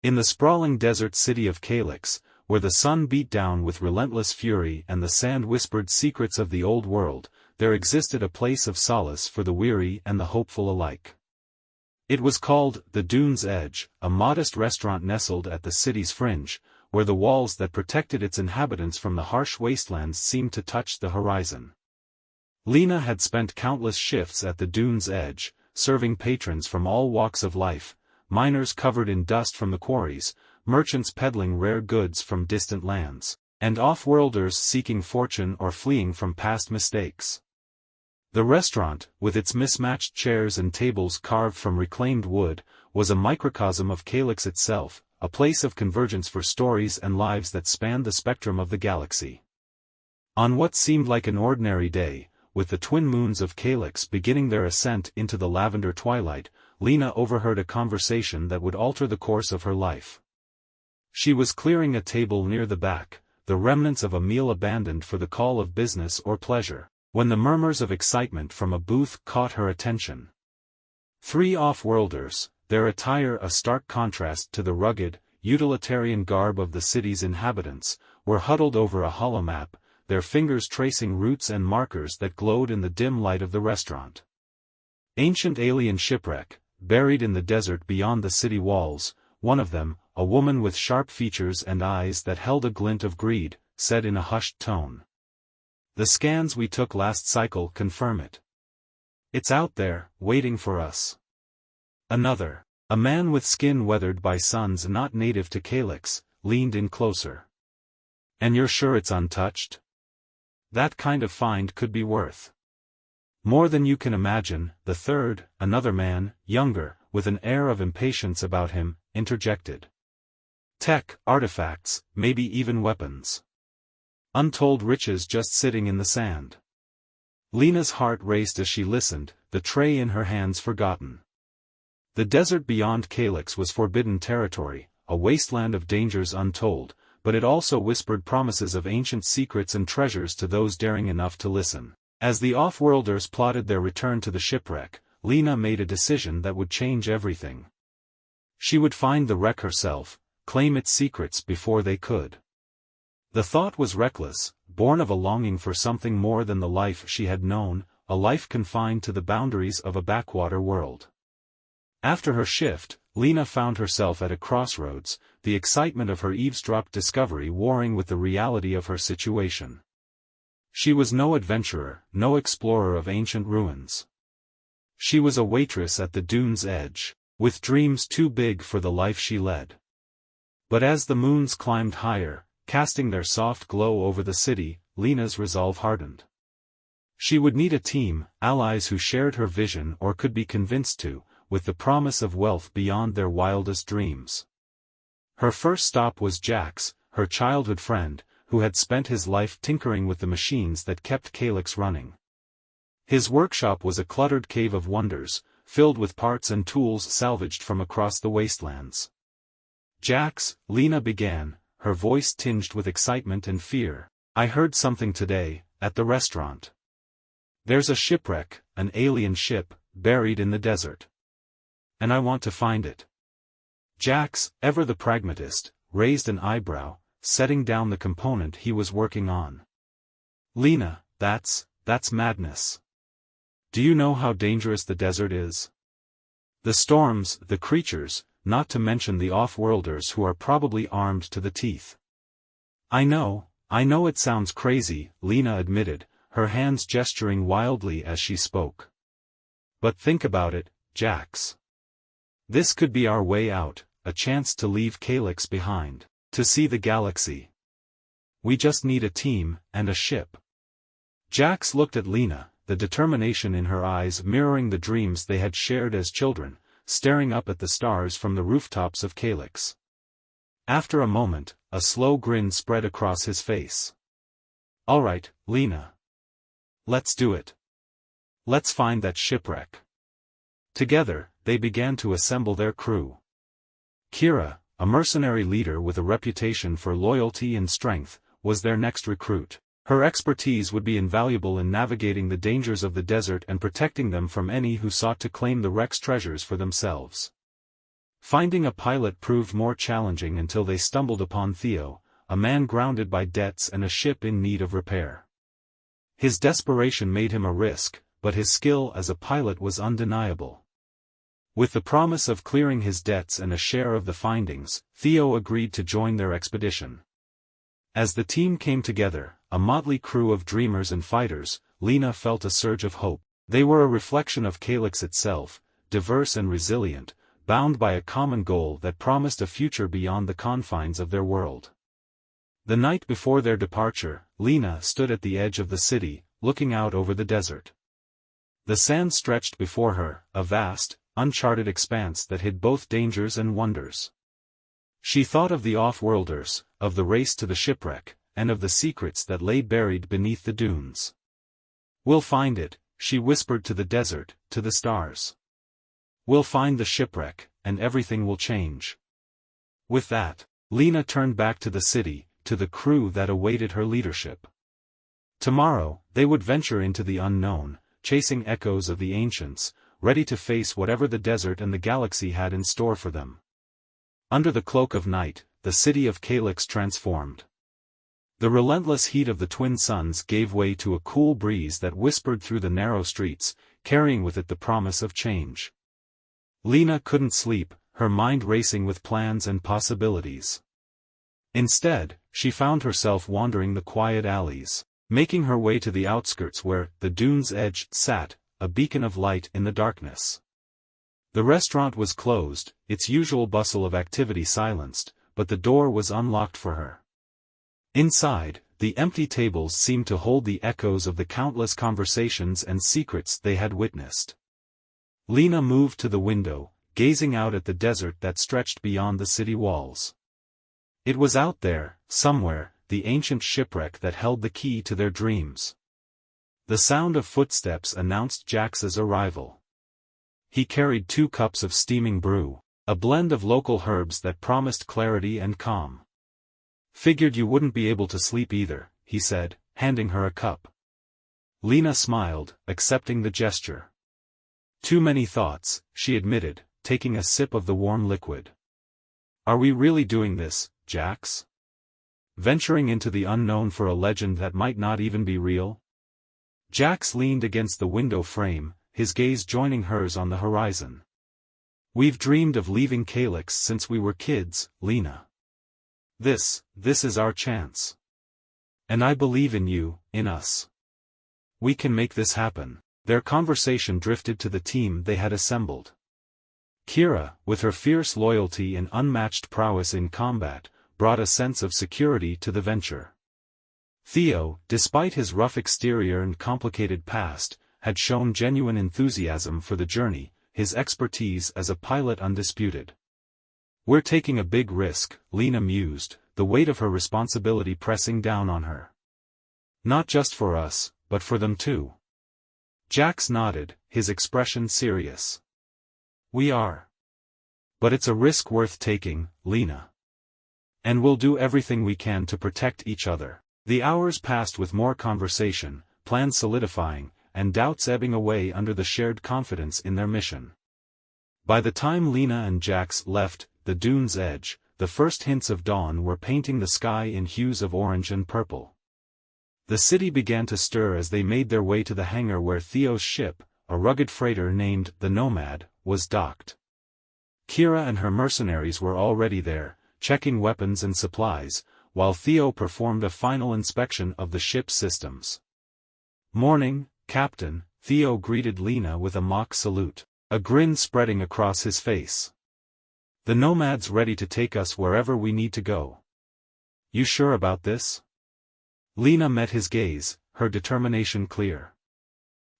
In the sprawling desert city of Calyx, where the sun beat down with relentless fury and the sand whispered secrets of the old world, there existed a place of solace for the weary and the hopeful alike. It was called the Dune's Edge, a modest restaurant nestled at the city's fringe, where the walls that protected its inhabitants from the harsh wastelands seemed to touch the horizon. Lena had spent countless shifts at the Dune's Edge, serving patrons from all walks of life, miners covered in dust from the quarries, merchants peddling rare goods from distant lands, and off-worlders seeking fortune or fleeing from past mistakes. The restaurant, with its mismatched chairs and tables carved from reclaimed wood, was a microcosm of Calyx itself, a place of convergence for stories and lives that spanned the spectrum of the galaxy. On what seemed like an ordinary day, with the twin moons of Calyx beginning their ascent into the lavender twilight, Lena overheard a conversation that would alter the course of her life. She was clearing a table near the back, the remnants of a meal abandoned for the call of business or pleasure, when the murmurs of excitement from a booth caught her attention. Three off-worlders, their attire a stark contrast to the rugged, utilitarian garb of the city's inhabitants, were huddled over a holomap, their fingers tracing routes and markers that glowed in the dim light of the restaurant. Ancient alien shipwreck, buried in the desert beyond the city walls, one of them, a woman with sharp features and eyes that held a glint of greed, said in a hushed tone. The scans we took last cycle confirm it. It's out there, waiting for us. Another, a man with skin weathered by suns not native to Calyx, leaned in closer. And you're sure it's untouched? That kind of find could be worth more than you can imagine. The third, another man, younger, with an air of impatience about him, interjected. Tech, artifacts, maybe even weapons. Untold riches just sitting in the sand. Lena's heart raced as she listened, the tray in her hands forgotten. The desert beyond Calyx was forbidden territory, a wasteland of dangers untold, but it also whispered promises of ancient secrets and treasures to those daring enough to listen. As the off-worlders plotted their return to the shipwreck, Lena made a decision that would change everything. She would find the wreck herself, claim its secrets before they could. The thought was reckless, born of a longing for something more than the life she had known, a life confined to the boundaries of a backwater world. After her shift, Lena found herself at a crossroads, the excitement of her eavesdropped discovery warring with the reality of her situation. She was no adventurer, no explorer of ancient ruins. She was a waitress at the Dune's Edge, with dreams too big for the life she led. But as the moons climbed higher, casting their soft glow over the city, Lena's resolve hardened. She would need a team, allies who shared her vision or could be convinced to, with the promise of wealth beyond their wildest dreams. Her first stop was Jax, her childhood friend, who had spent his life tinkering with the machines that kept Calyx running. His workshop was a cluttered cave of wonders, filled with parts and tools salvaged from across the wastelands. Jax, Lena began, her voice tinged with excitement and fear. I heard something today, at the restaurant. There's a shipwreck, an alien ship, buried in the desert. And I want to find it. Jax, ever the pragmatist, raised an eyebrow, setting down the component he was working on. Lena, that's madness. Do you know how dangerous the desert is? The storms, the creatures, not to mention the off-worlders who are probably armed to the teeth. I know it sounds crazy, Lena admitted, her hands gesturing wildly as she spoke. But think about it, Jax. This could be our way out, a chance to leave Calyx behind, to see the galaxy. We just need a team, and a ship. Jax looked at Lena, the determination in her eyes mirroring the dreams they had shared as children, staring up at the stars from the rooftops of Calyx. After a moment, a slow grin spread across his face. All right, Lena. Let's do it. Let's find that shipwreck. Together, they began to assemble their crew. Kira, a mercenary leader with a reputation for loyalty and strength, was their next recruit. Her expertise would be invaluable in navigating the dangers of the desert and protecting them from any who sought to claim the wreck's treasures for themselves. Finding a pilot proved more challenging until they stumbled upon Theo, a man grounded by debts and a ship in need of repair. His desperation made him a risk, but his skill as a pilot was undeniable. With the promise of clearing his debts and a share of the findings, Theo agreed to join their expedition. As the team came together, a motley crew of dreamers and fighters, Lena felt a surge of hope. They were a reflection of Calyx itself, diverse and resilient, bound by a common goal that promised a future beyond the confines of their world. The night before their departure, Lena stood at the edge of the city, looking out over the desert. The sand stretched before her, a vast, uncharted expanse that hid both dangers and wonders. She thought of the off-worlders, of the race to the shipwreck, and of the secrets that lay buried beneath the dunes. "We'll find it," she whispered to the desert, to the stars. "We'll find the shipwreck, and everything will change." With that, Lena turned back to the city, to the crew that awaited her leadership. Tomorrow, they would venture into the unknown, chasing echoes of the ancients, ready to face whatever the desert and the galaxy had in store for them. Under the cloak of night, the city of Calyx transformed. The relentless heat of the twin suns gave way to a cool breeze that whispered through the narrow streets, carrying with it the promise of change. Lena couldn't sleep, her mind racing with plans and possibilities. Instead, she found herself wandering the quiet alleys, making her way to the outskirts where, the dune's edge, sat, a beacon of light in the darkness. The restaurant was closed, its usual bustle of activity silenced, but the door was unlocked for her. Inside, the empty tables seemed to hold the echoes of the countless conversations and secrets they had witnessed. Lena moved to the window, gazing out at the desert that stretched beyond the city walls. It was out there, somewhere, the ancient shipwreck that held the key to their dreams. The sound of footsteps announced Jax's arrival. He carried 2 cups of steaming brew, a blend of local herbs that promised clarity and calm. "Figured you wouldn't be able to sleep either," he said, handing her a cup. Lena smiled, accepting the gesture. "Too many thoughts," she admitted, taking a sip of the warm liquid. "Are we really doing this, Jax? Venturing into the unknown for a legend that might not even be real?" Jax leaned against the window frame, his gaze joining hers on the horizon. "We've dreamed of leaving Calyx since we were kids, Lena. This is our chance. And I believe in you, in us. We can make this happen." Their conversation drifted to the team they had assembled. Kira, with her fierce loyalty and unmatched prowess in combat, brought a sense of security to the venture. Theo, despite his rough exterior and complicated past, had shown genuine enthusiasm for the journey, his expertise as a pilot undisputed. "We're taking a big risk," Lena mused, the weight of her responsibility pressing down on her. "Not just for us, but for them too." Jax nodded, his expression serious. "We are. But it's a risk worth taking, Lena. And we'll do everything we can to protect each other." The hours passed with more conversation, plans solidifying, and doubts ebbing away under the shared confidence in their mission. By the time Lena and Jax left the dune's edge, the first hints of dawn were painting the sky in hues of orange and purple. The city began to stir as they made their way to the hangar where Theo's ship, a rugged freighter named the Nomad, was docked. Kira and her mercenaries were already there, checking weapons and supplies, while Theo performed a final inspection of the ship's systems. "Morning, Captain," Theo greeted Lena with a mock salute, a grin spreading across his face. "The Nomad's ready to take us wherever we need to go. You sure about this?" Lena met his gaze, her determination clear.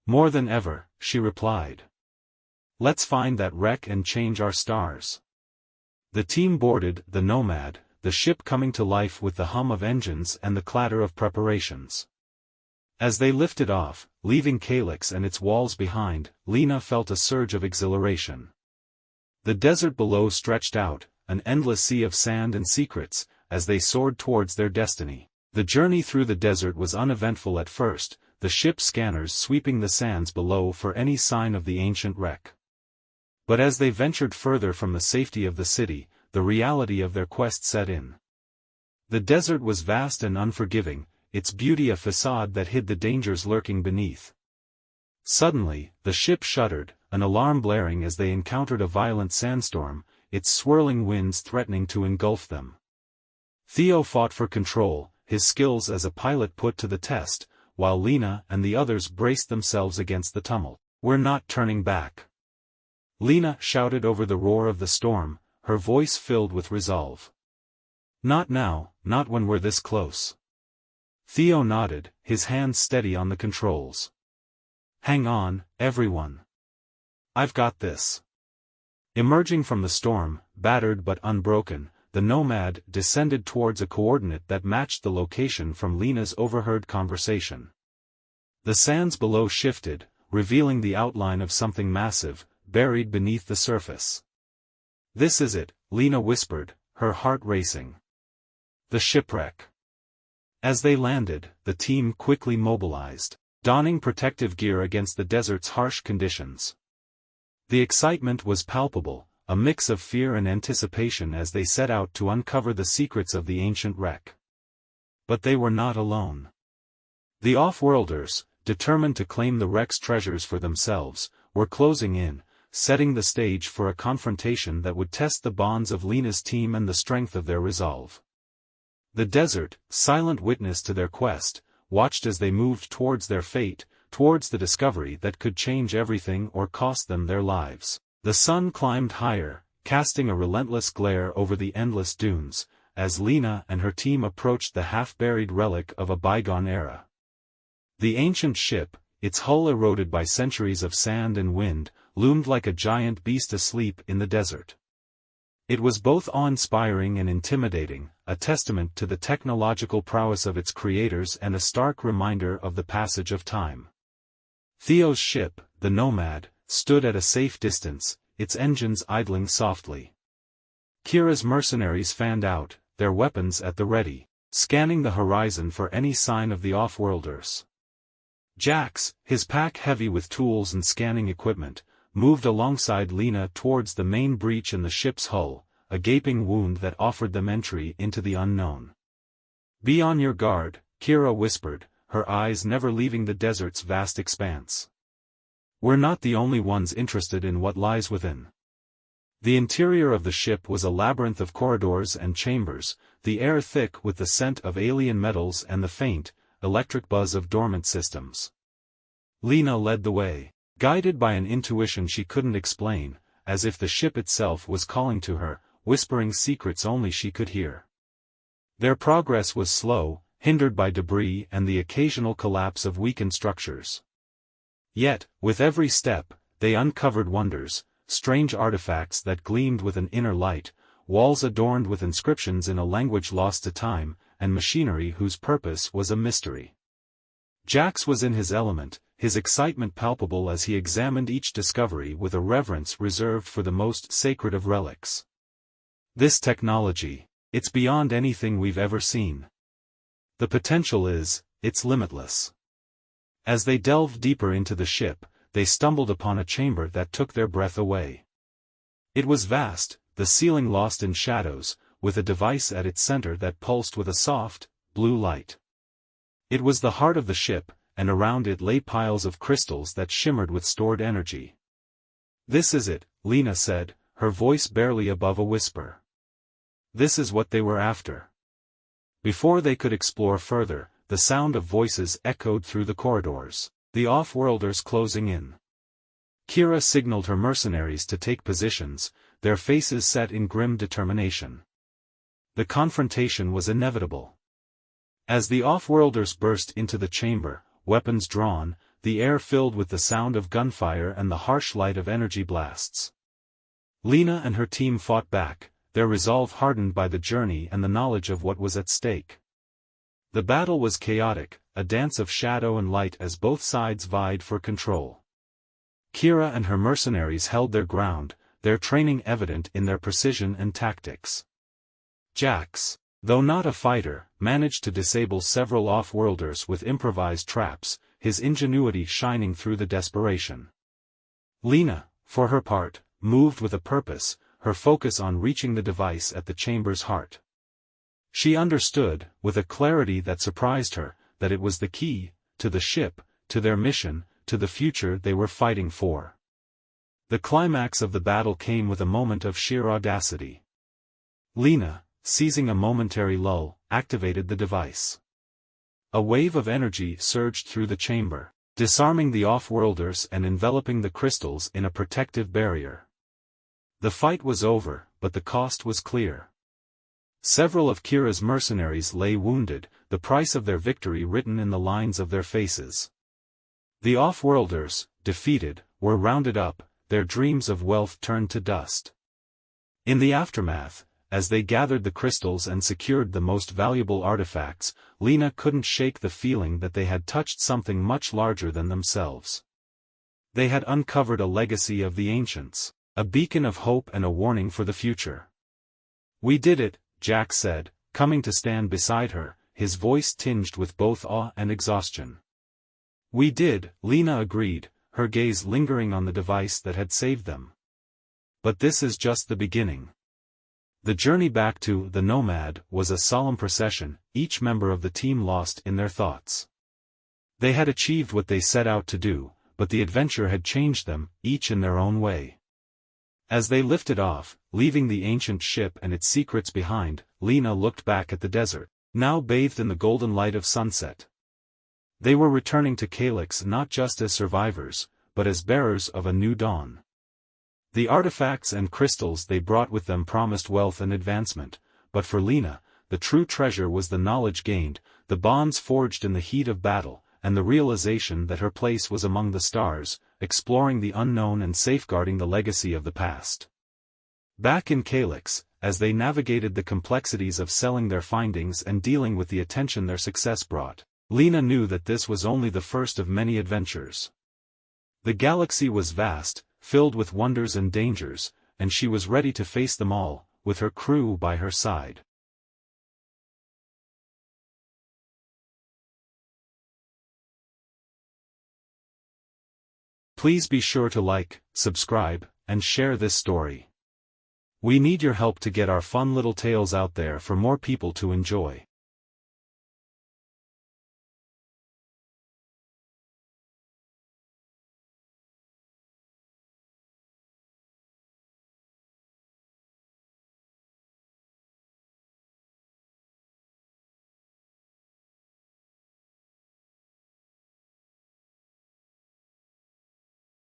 "More than ever," she replied. "Let's find that wreck and change our stars." The team boarded the Nomad, the ship coming to life with the hum of engines and the clatter of preparations. As they lifted off, leaving Calyx and its walls behind, Lena felt a surge of exhilaration. The desert below stretched out, an endless sea of sand and secrets, as they soared towards their destiny. The journey through the desert was uneventful at first, the ship's scanners sweeping the sands below for any sign of the ancient wreck. But as they ventured further from the safety of the city, the reality of their quest set in. The desert was vast and unforgiving, its beauty a facade that hid the dangers lurking beneath. Suddenly, the ship shuddered, an alarm blaring as they encountered a violent sandstorm, its swirling winds threatening to engulf them. Theo fought for control, his skills as a pilot put to the test, while Lena and the others braced themselves against the tumult. "We're not turning back," Lena shouted over the roar of the storm, her voice filled with resolve. "Not now, not when we're this close." Theo nodded, his hands steady on the controls. "Hang on, everyone. I've got this." Emerging from the storm, battered but unbroken, the Nomad descended towards a coordinate that matched the location from Lena's overheard conversation. The sands below shifted, revealing the outline of something massive, buried beneath the surface. "This is it," Lena whispered, her heart racing. "The shipwreck." As they landed, the team quickly mobilized, donning protective gear against the desert's harsh conditions. The excitement was palpable, a mix of fear and anticipation as they set out to uncover the secrets of the ancient wreck. But they were not alone. The off-worlders, determined to claim the wreck's treasures for themselves, were closing in, setting the stage for a confrontation that would test the bonds of Lena's team and the strength of their resolve. The desert, silent witness to their quest, watched as they moved towards their fate, towards the discovery that could change everything or cost them their lives. The sun climbed higher, casting a relentless glare over the endless dunes, as Lena and her team approached the half-buried relic of a bygone era. The ancient ship, its hull eroded by centuries of sand and wind, loomed like a giant beast asleep in the desert. It was both awe-inspiring and intimidating, a testament to the technological prowess of its creators and a stark reminder of the passage of time. Theo's ship, the Nomad, stood at a safe distance, its engines idling softly. Kira's mercenaries fanned out, their weapons at the ready, scanning the horizon for any sign of the off-worlders. Jax, his pack heavy with tools and scanning equipment, moved alongside Lena towards the main breach in the ship's hull, a gaping wound that offered them entry into the unknown. "Be on your guard," Kira whispered, her eyes never leaving the desert's vast expanse. "We're not the only ones interested in what lies within." The interior of the ship was a labyrinth of corridors and chambers, the air thick with the scent of alien metals and the faint, electric buzz of dormant systems. Lena led the way, guided by an intuition she couldn't explain, as if the ship itself was calling to her, whispering secrets only she could hear. Their progress was slow, hindered by debris and the occasional collapse of weakened structures. Yet, with every step, they uncovered wonders, strange artifacts that gleamed with an inner light, walls adorned with inscriptions in a language lost to time, and machinery whose purpose was a mystery. Jax was in his element, his excitement palpable as he examined each discovery with a reverence reserved for the most sacred of relics. "This technology, it's beyond anything we've ever seen. The potential it's limitless." As they delved deeper into the ship, they stumbled upon a chamber that took their breath away. It was vast, the ceiling lost in shadows, with a device at its center that pulsed with a soft, blue light. It was the heart of the ship, and around it lay piles of crystals that shimmered with stored energy. "This is it," Lena said, her voice barely above a whisper. This is what they were after. Before they could explore further, the sound of voices echoed through the corridors, the off-worlders closing in. Kira signaled her mercenaries to take positions, their faces set in grim determination. The confrontation was inevitable. As the off-worlders burst into the chamber, weapons drawn, the air filled with the sound of gunfire and the harsh light of energy blasts. Lena and her team fought back, their resolve hardened by the journey and the knowledge of what was at stake. The battle was chaotic, a dance of shadow and light as both sides vied for control. Kira and her mercenaries held their ground, their training evident in their precision and tactics. Jax, though not a fighter, managed to disable several off-worlders with improvised traps, his ingenuity shining through the desperation. Lena, for her part, moved with a purpose, her focus on reaching the device at the chamber's heart. She understood, with a clarity that surprised her, that it was the key, to the ship, to their mission, to the future they were fighting for. The climax of the battle came with a moment of sheer audacity. Lena, seizing a momentary lull, activated the device. A wave of energy surged through the chamber, disarming the off-worlders and enveloping the crystals in a protective barrier. The fight was over, but the cost was clear. Several of Kira's mercenaries lay wounded, the price of their victory written in the lines of their faces. The off-worlders, defeated, were rounded up, their dreams of wealth turned to dust. In the aftermath, as they gathered the crystals and secured the most valuable artifacts, Lena couldn't shake the feeling that they had touched something much larger than themselves. They had uncovered a legacy of the ancients, a beacon of hope and a warning for the future. "We did it," Jack said, coming to stand beside her, his voice tinged with both awe and exhaustion. "We did," Lena agreed, her gaze lingering on the device that had saved them. "But this is just the beginning." The journey back to the Nomad was a solemn procession, each member of the team lost in their thoughts. They had achieved what they set out to do, but the adventure had changed them, each in their own way. As they lifted off, leaving the ancient ship and its secrets behind, Lena looked back at the desert, now bathed in the golden light of sunset. They were returning to Calyx not just as survivors, but as bearers of a new dawn. The artifacts and crystals they brought with them promised wealth and advancement, but for Lena, the true treasure was the knowledge gained, the bonds forged in the heat of battle, and the realization that her place was among the stars, exploring the unknown and safeguarding the legacy of the past. Back in Calyx, as they navigated the complexities of selling their findings and dealing with the attention their success brought, Lena knew that this was only the first of many adventures. The galaxy was vast, filled with wonders and dangers, and she was ready to face them all, with her crew by her side. Please be sure to like, subscribe, and share this story. We need your help to get our fun little tales out there for more people to enjoy.